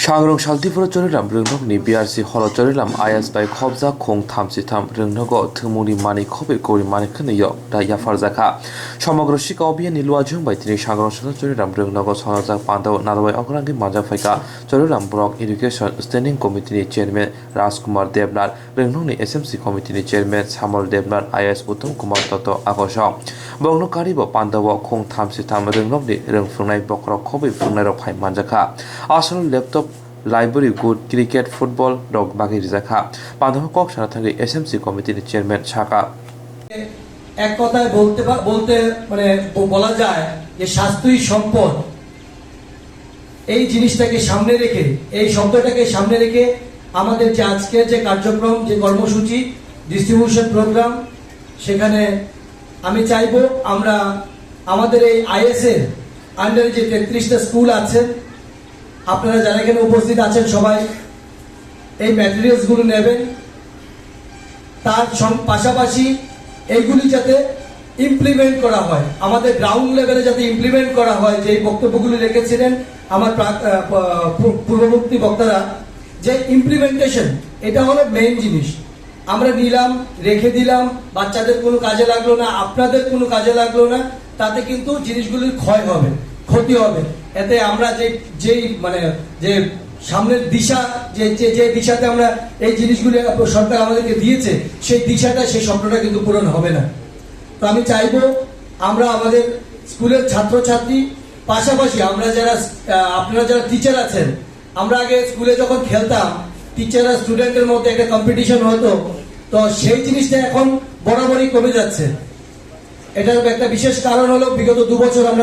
Shangrong Shaltifura Chorilam Ringnokni BRC Holo Chorilam IS by Khobza Khong Thamsitam Ringnogo Tumuni Mani Kobe Kori Mani Kanayo Da Yafarzaka Shomagro Shika Obian Iluajung by Tini Shangrong Chorilam Ringnogo Sonaza Pando Nadawa Okrangi Majafaka Chorilam Brock Education Standing Committee Chairman Raskumar Debnar Ringnokni SMC Committee Chairman Samuel Debnar IS Uttam Kumar Toto Agosha Bongno Karibo Pandawa Khong Thamsitam Ringnokni Ringfunai Bokro Kobe Funero Pai Manjaka Arsenal laptop Library good cricket football dog bagi rizakha Pandho Kok Sanathari SMC committee chairman Chaka এক কথায় বলতে মানে বলা যায় যে স্বাস্থ্যই সম্পদ এই জিনিসটাকে সামনে রেখে এই শব্দটাকে সামনে রেখে আমাদের যে আজকের যে কার্যক্রম যে কর্মসূচি ডিস্ট্রিবিউশন প্রোগ্রাম সেখানে আমি চাইবো আমরা আমাদের এই আইএস এর আন্ডারে যে 33টা স্কুল আছে আপনারা যারা এখানে উপস্থিত আছেন সবাই এই ম্যাটেরিয়ালস গুলো নেবেন তার পাশাপাশি এইগুলি যাতে ইমপ্লিমেন্ট করা হয় আমাদের গ্রাউন্ড লেভেলে যাতে ইমপ্লিমেন্ট করা হয় যে বক্তব্যগুলি রেখেছিলেন আমার পূর্ববর্তী বক্তারা যে ইমপ্লিমেন্টেশন এটা হলো মেইন জিনিস আমরা নিলাম রেখে দিলাম বাচ্চাদের কোনো কাজে লাগলো না আপনাদের কোনো কাজে লাগলো না তাতে কিন্তু জিনিসগুলির ক্ষয় হবে ক্ষতি হবে এতে আমরা যেই মানে যে সামনের দিশা যে দিশাতে আমরা এই জিনিসগুলি সরকার আমাদেরকে দিয়েছে সেই দিশাটা সেই স্বপ্নটা কিন্তু পূরণ হবে না তো আমি চাইবো আমরা আমাদের স্কুলের ছাত্রছাত্রী পাশাপাশি আমরা যারা আপনারা যারা টিচার আছেন আমরা আগে স্কুলে যখন খেলতাম টিচার আর স্টুডেন্টের মধ্যে একটা কম্পিটিশন হতো তো সেই জিনিসটা এখন বরাবরই কমে যাচ্ছে এটার একটা বিশেষ কারণ হলো বিগত 2 বছর আমরা